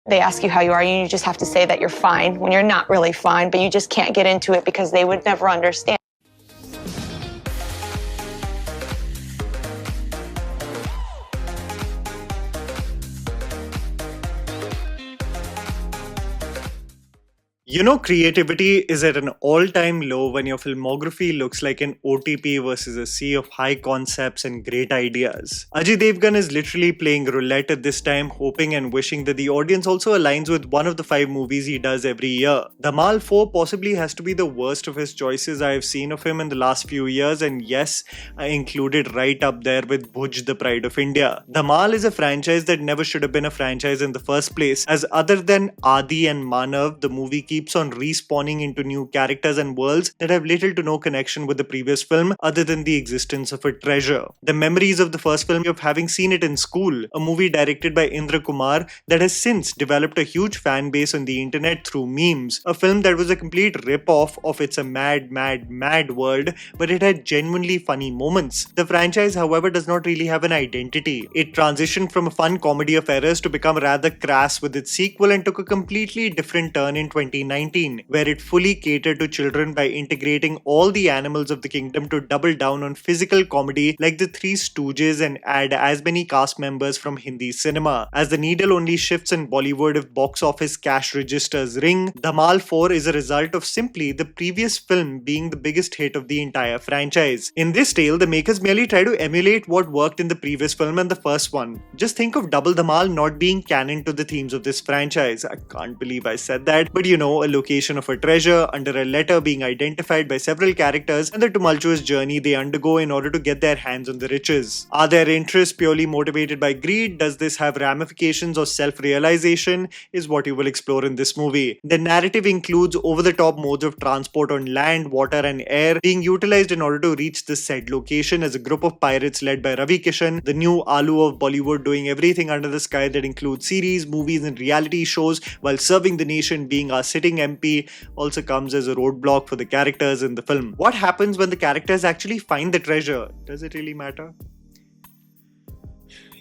They ask you how you are, and you just have to say that you're fine when you're not really fine, but you just can't get into it because they would never understand. You know, creativity is at an all-time low when your filmography looks like an OTP versus a sea of high concepts and great ideas. Ajay Devgan is literally playing roulette at this time, hoping and wishing that the audience also aligns with one of the 5 movies he does every year. Dhamaal 4 possibly has to be the worst of his choices I have seen of him in the last few years, and yes, I include it right up there with Bhuj, the Pride of India. Dhamaal is a franchise that never should have been a franchise in the first place, as other than Adi and Manav, the movie keeps on respawning into new characters and worlds that have little to no connection with the previous film other than the existence of a treasure. The memories of the first film of having seen it in school, a movie directed by Indra Kumar that has since developed a huge fan base on the internet through memes, a film that was a complete rip-off of It's a Mad, Mad, Mad World, but it had genuinely funny moments. The franchise, however, does not really have an identity. It transitioned from a fun comedy of errors to become rather crass with its sequel and took a completely different turn in 2019, where it fully catered to children by integrating all the animals of the kingdom to double down on physical comedy like the Three Stooges and add as many cast members from Hindi cinema. As the needle only shifts in Bollywood if box office cash registers ring, Dhamaal 4 is a result of simply the previous film being the biggest hit of the entire franchise. In this tale, the makers merely try to emulate what worked in the previous film and the first one. Just think of Double Dhamaal not being canon to the themes of this franchise. I can't believe I said that, but you know, a location of a treasure, under a letter being identified by several characters, and the tumultuous journey they undergo in order to get their hands on the riches. Are their interests purely motivated by greed? Does this have ramifications or self-realization? Is what you will explore in this movie. The narrative includes over-the-top modes of transport on land, water and air being utilized in order to reach the said location as a group of pirates led by Ravi Kishan, the new Alu of Bollywood, doing everything under the sky that includes series, movies and reality shows while serving the nation, being our sitting MP, also comes as a roadblock for the characters in the film. What happens when the characters actually find the treasure? Does it really matter?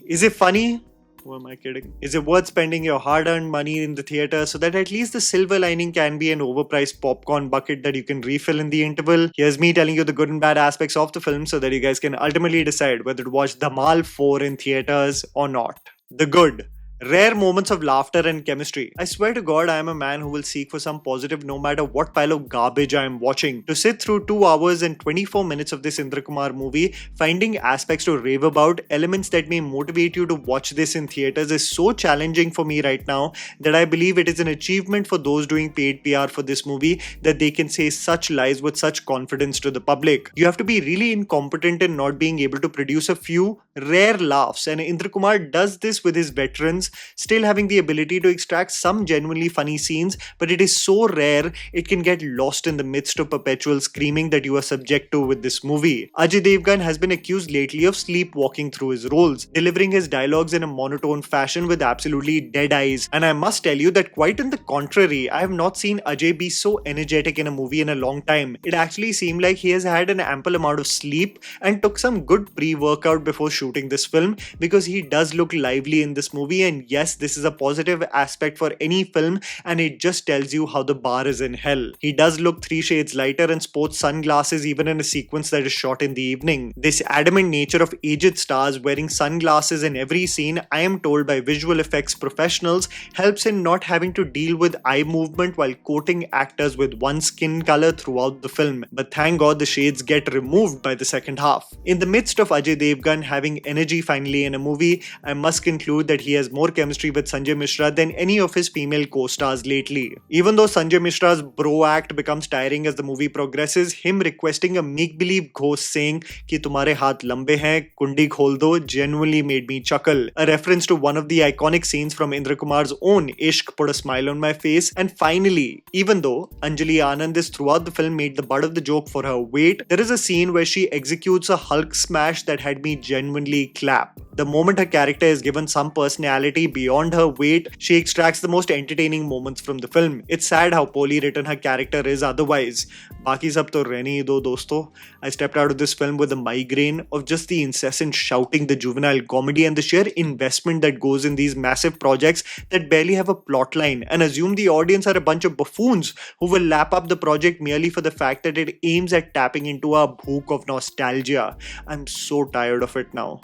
Is it funny? Who am I kidding? Is it worth spending your hard-earned money in the theatre so that at least the silver lining can be an overpriced popcorn bucket that you can refill in the interval? Here's me telling you the good and bad aspects of the film so that you guys can ultimately decide whether to watch Dhamaal 4 in theatres or not. The good. Rare moments of laughter and chemistry. I swear to God, I am a man who will seek for some positive no matter what pile of garbage I am watching. To sit through 2 hours and 24 minutes of this Indra Kumar movie, finding aspects to rave about, elements that may motivate you to watch this in theatres is so challenging for me right now that I believe it is an achievement for those doing paid PR for this movie that they can say such lies with such confidence to the public. You have to be really incompetent in not being able to produce a few rare laughs, and Indra Kumar does this with his veterans, still having the ability to extract some genuinely funny scenes, but it is so rare it can get lost in the midst of perpetual screaming that you are subject to with this movie. Ajay Devgan has been accused lately of sleepwalking through his roles, delivering his dialogues in a monotone fashion with absolutely dead eyes, and I must tell you that quite on the contrary, I have not seen Ajay be so energetic in a movie in a long time. It actually seemed like he has had an ample amount of sleep and took some good pre-workout before shooting this film, because he does look lively in this movie, and yes, this is a positive aspect for any film, and it just tells you how the bar is in hell. He does look 3 shades lighter and sports sunglasses even in a sequence that is shot in the evening. This adamant nature of aged stars wearing sunglasses in every scene, I am told by visual effects professionals, helps in not having to deal with eye movement while coating actors with one skin color throughout the film. But thank God the shades get removed by the second half. In the midst of Ajay Devgan having energy finally in a movie, I must conclude that he has more chemistry with Sanjay Mishra than any of his female co-stars lately. Even though Sanjay Mishra's bro act becomes tiring as the movie progresses, him requesting a make-believe ghost saying ki tumhare haath lambe hain, kundi khol do, genuinely made me chuckle. A reference to one of the iconic scenes from Indra Kumar's own Ishq put a smile on my face. And finally, even though Anjali Anand is throughout the film made the butt of the joke for her weight, there is a scene where she executes a Hulk smash that had me genuinely clap. The moment her character is given some personality physicality beyond her weight, she extracts the most entertaining moments from the film. It's sad how poorly written her character is otherwise. Baki sab to rehne hi do dosto. I stepped out of this film with a migraine of just the incessant shouting, the juvenile comedy, and the sheer investment that goes in these massive projects that barely have a plotline, and assume the audience are a bunch of buffoons who will lap up the project merely for the fact that it aims at tapping into our bhook of nostalgia. I'm so tired of it now.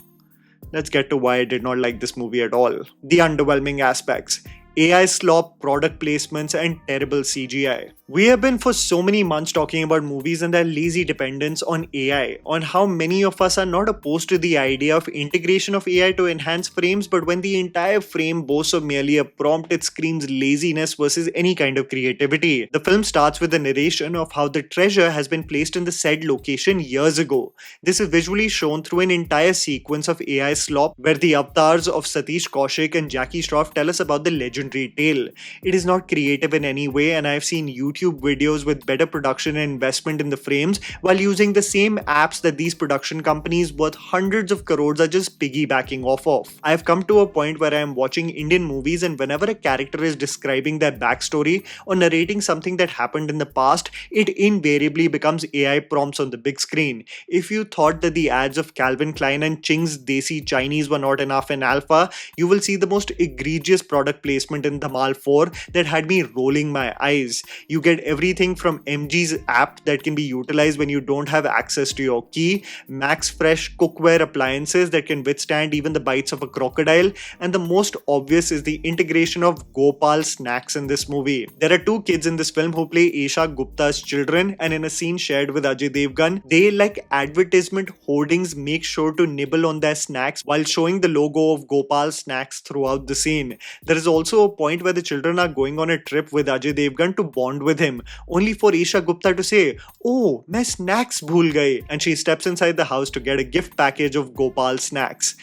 Let's get to why I did not like this movie at all. The underwhelming aspects. AI slop, product placements, and terrible CGI. We have been for so many months talking about movies and their lazy dependence on AI, on how many of us are not opposed to the idea of integration of AI to enhance frames, but when the entire frame boasts of merely a prompt, it screams laziness versus any kind of creativity. The film starts with a narration of how the treasure has been placed in the said location years ago. This is visually shown through an entire sequence of AI slop where the avatars of Satish Kaushik and Jackie Shroff tell us about the legendary tale. It is not creative in any way, and I've seen YouTube videos with better production and investment in the frames while using the same apps that these production companies worth hundreds of crores are just piggybacking off of. I've come to a point where I am watching Indian movies, and whenever a character is describing their backstory or narrating something that happened in the past, it invariably becomes AI prompts on the big screen. If you thought that the ads of Calvin Klein and Ching's Desi Chinese were not enough in alpha, you will see the most egregious product placement in Dhamaal 4 that had me rolling my eyes. You get everything from MG's app that can be utilized when you don't have access to your key, Max Fresh cookware appliances that can withstand even the bites of a crocodile, and the most obvious is the integration of Gopal snacks in this movie. There are two kids in this film who play Esha Gupta's children, and in a scene shared with Ajay Devgan, they, like advertisement hoardings, make sure to nibble on their snacks while showing the logo of Gopal snacks throughout the scene. There is also a point where the children are going on a trip with Ajay Devgan to bond with him, only for Esha Gupta to say, "Oh, main snacks bhool gayi," and she steps inside the house to get a gift package of Gopal snacks.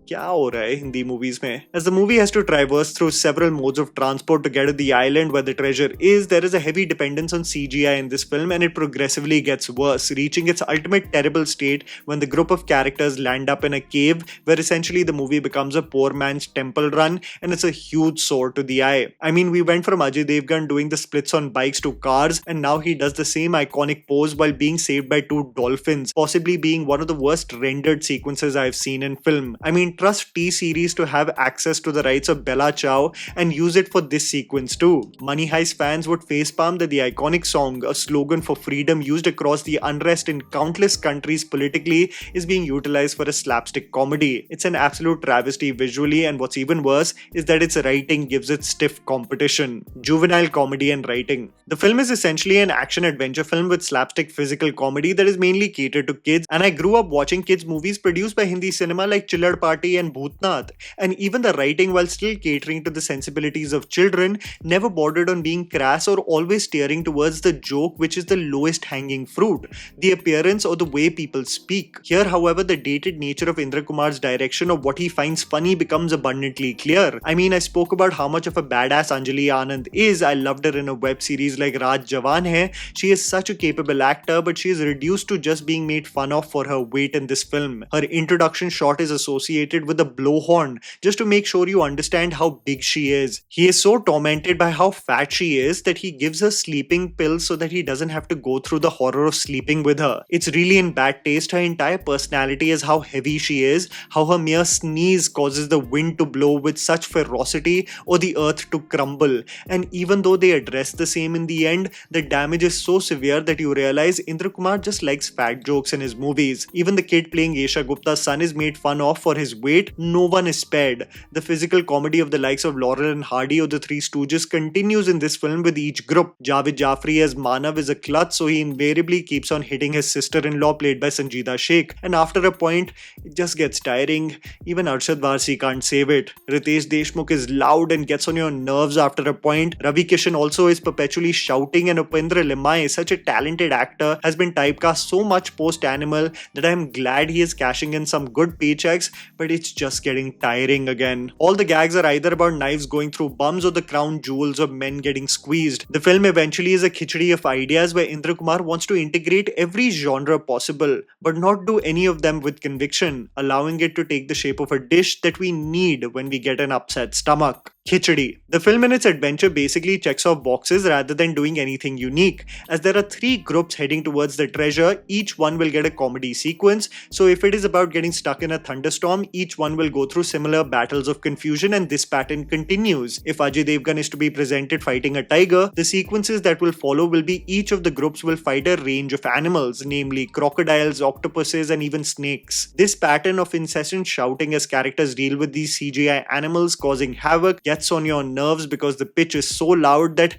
क्या हो रहा है Hindi movies में? As the movie has to traverse through several modes of transport to get to the island where the treasure is, there is a heavy dependence on CGI in this film, and it progressively gets worse, reaching its ultimate terrible state when the group of characters land up in a cave where essentially the movie becomes a poor man's temple run, and it's a huge sore to the eye. I mean, we went from Ajay Devgan doing the splits on bikes to cars, and now he does the same iconic pose while being saved by two dolphins, possibly being one of the worst rendered sequences I've seen in film. I mean, trust T-Series to have access to the rights of Bella Ciao and use it for this sequence too. Money Heist fans would facepalm that the iconic song, a slogan for freedom used across the unrest in countless countries politically, is being utilized for a slapstick comedy. It's an absolute travesty visually, and what's even worse is that its writing gives it stiff competition. Juvenile comedy and writing. The film is essentially an action-adventure film with slapstick physical comedy that is mainly catered to kids, and I grew up watching kids movies produced by Hindi cinema like Chillad Party and Bhootnath, and even the writing, while still catering to the sensibilities of children, never bordered on being crass or always steering towards the joke, which is the lowest hanging fruit, the appearance or the way people speak. Here, however, the dated nature of Indra Kumar's direction of what he finds funny becomes abundantly clear. I mean, I spoke about how much of a badass Anjali Anand is. I loved her in a web series like Raj Jawan Hai. She is such a capable actor, but she is reduced to just being made fun of for her weight in this film. Her introduction shot is associated with a blowhorn just to make sure you understand how big she is. He is so tormented by how fat she is that he gives her sleeping pills so that he doesn't have to go through the horror of sleeping with her. It's really in bad taste. Her entire personality is how heavy she is, how her mere sneeze causes the wind to blow with such ferocity or the earth to crumble. And even though they address the same in the end, the damage is so severe that you realize Indra Kumar just likes fat jokes in his movies. Even the kid playing Esha Gupta's son is made fun of for his weight. No one is spared. The physical comedy of the likes of Laurel and Hardy or the Three Stooges continues in this film with each group. Javed Jafri as Manav is a klutz, so he invariably keeps on hitting his sister-in-law played by Sanjeeda Sheikh. And after a point, it just gets tiring. Even Arshad Varsi can't save it. Ritesh Deshmukh is loud and gets on your nerves after a point. Ravi Kishan also is perpetually shouting, and Upendra Limai, such a talented actor, has been typecast so much post-Animal that I am glad he is cashing in some good paychecks, but it's just getting tiring again. All the gags are either about knives going through bums or the crown jewels of men getting squeezed. The film eventually is a khichdi of ideas where Indra Kumar wants to integrate every genre possible, but not do any of them with conviction, allowing it to take the shape of a dish that we need when we get an upset stomach. Khichdi. The film in its adventure basically checks off boxes rather than doing anything unique, as there are 3 groups heading towards the treasure. Each one will get a comedy sequence, so if it is about getting stuck in a thunderstorm, each one will go through similar battles of confusion, and this pattern continues. If Ajay Devgan is to be presented fighting a tiger, the sequences that will follow will be each of the groups will fight a range of animals, namely crocodiles, octopuses, and even snakes. This pattern of incessant shouting as characters deal with these CGI animals causing havoc gets on your nerves because the pitch is so loud that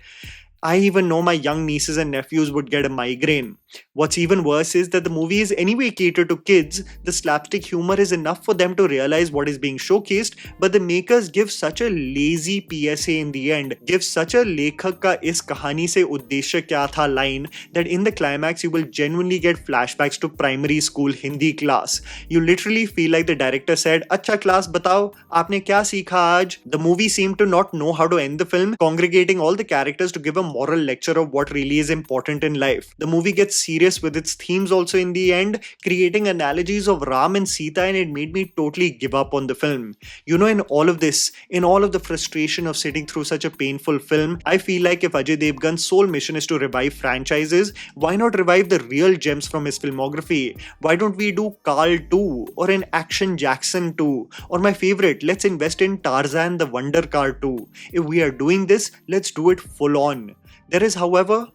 I even know my young nieces and nephews would get a migraine. What's even worse is that the movie is anyway catered to kids. The slapstick humor is enough for them to realize what is being showcased, but the makers give such a lazy PSA in the end, give such a lekhak ka is kahani se uddeshya kya tha line, that in the climax you will genuinely get flashbacks to primary school Hindi class. You literally feel like the director said, "Acha class batao, aapne kya seekha aaj?" The movie seemed to not know how to end the film, congregating all the characters to give a moral lecture of what really is important in life. The movie gets serious with its themes also in the end, creating analogies of Ram and Sita, and it made me totally give up on the film. You know, in all of this, in all of the frustration of sitting through such a painful film, I feel like if Ajay Devgan's sole mission is to revive franchises, why not revive the real gems from his filmography? Why don't we do Carl 2 or an Action Jackson 2? Or my favorite, let's invest in Tarzan the Wonder Car 2. If we are doing this, let's do it full on. There is, however,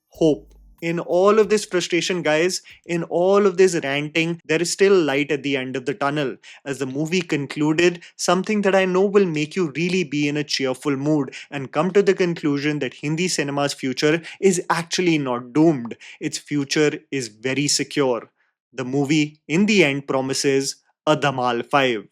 hope. In all of this frustration, guys, in all of this ranting, there is still light at the end of the tunnel. As the movie concluded, something that I know will make you really be in a cheerful mood and come to the conclusion that Hindi cinema's future is actually not doomed. Its future is very secure. The movie, in the end, promises a Dhamaal 5.